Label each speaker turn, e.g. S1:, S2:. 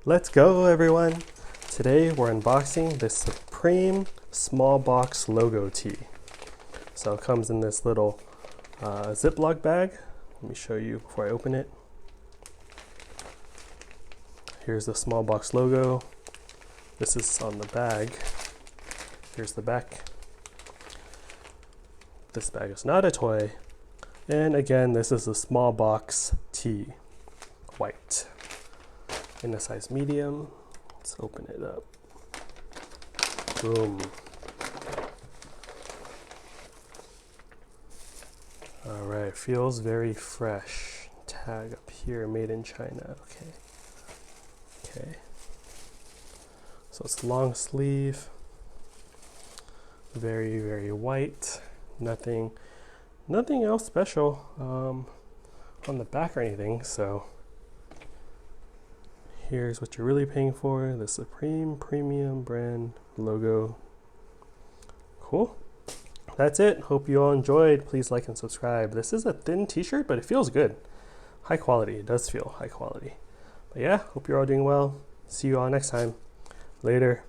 S1: Let's go, everyone. Today we're unboxing the Supreme small box logo tee. So it comes in this little Ziploc bag. Let me show you before I open it. Here's the small box logo. This is on the bag. Here's the back. This bag is not a toy. And again, this is a small box tee, white, in a size medium. Let's open it up. Boom. All right, feels very fresh. Tag up here, made in China. Okay. So it's long sleeve, very, very white. Nothing else special on the back or anything. So here's what you're really paying for: the Supreme Premium brand logo. Cool. That's it. Hope you all enjoyed. Please like and subscribe. This is a thin t-shirt, but it feels good. High quality. It does feel high quality. But yeah, hope you're all doing well. See you all next time. Later.